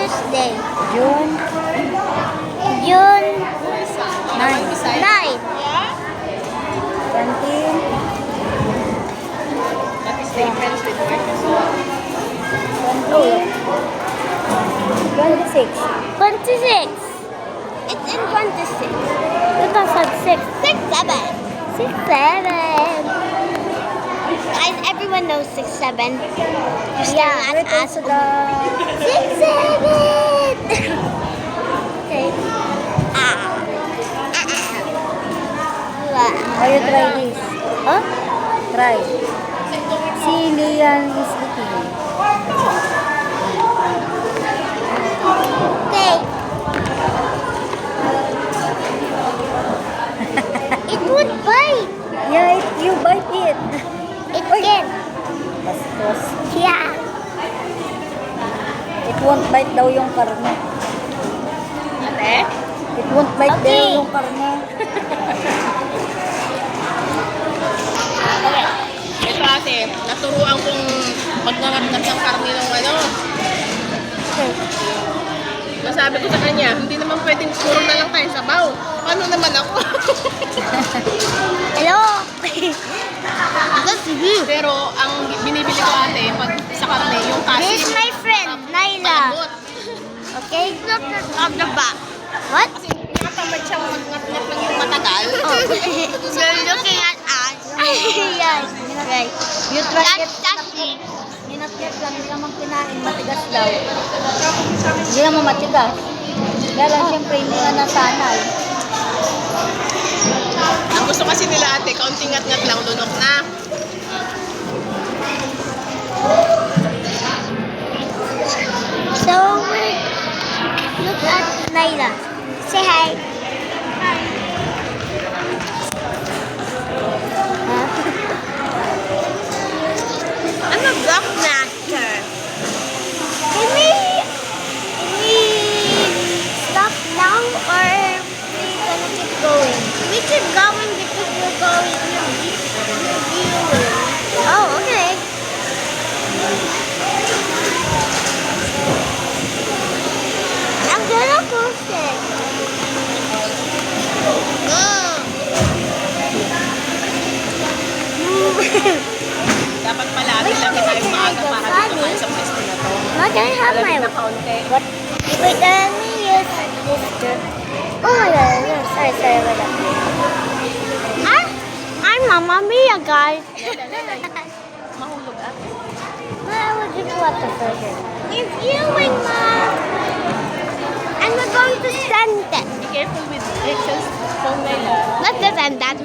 Tuesday. June June 9. 9. 20. That is the difference with workers. 26. 26. It's in 26. 2006. 6, 7. 6, 7. Guys, everyone knows 6, 7. You're still not Wait, us. also the... 6, 7. Okay. Oh, you try this. Huh? Try. Si Lian is eating. Okay. It would bite. Yeah, you bite it. It can. Bastos. Yeah. It won't bite daw yung karne. Ate? It won't bite Okay. daw yung karne. Ito ate, naturuan kong magngangat-ngat ng karne ng ano. Okay. Masabi ko sa kanya, hindi naman pwedeng puro na lang tayo sabaw. Paano naman ako? Hello. That's you. Pero ang binibili ko ate, pag sa karne, yung kasi. This is my friend, Naila. Malambot. Okay? Look at the back. What? Kasi nakatamad siyang magngat-ngat lang yung matagal. Oh. You're looking at us. Yes. Right. You try it. That's me. Ginat-get lang, hindi naman kinain. Matigas daw. Hindi naman matigas. Kaya lang, siyempre, hindi nga nasanay. Ang gusto kasi nila ate, kaunting ngat-ngat lang, lunok na. So, look at Naila. Say hi. I'm a block master. Can we stop now or we gonna keep going? We keep going because we're going reviewing. Oh, okay. I'm gonna post it. Dapat pala ate, lagi tayong maaga para dito tayo sa pwesto na to. Now can I have my Malamig na kaunti. what? Wait, let me use this too. Oh my god, no, sorry, wait up. I'm Mamma Mia, guys. Mahulog ate. I will drink water first. It's viewing, Mom. And we're going to send it. Be careful with Rachel's phone, Layla. Let's just end that.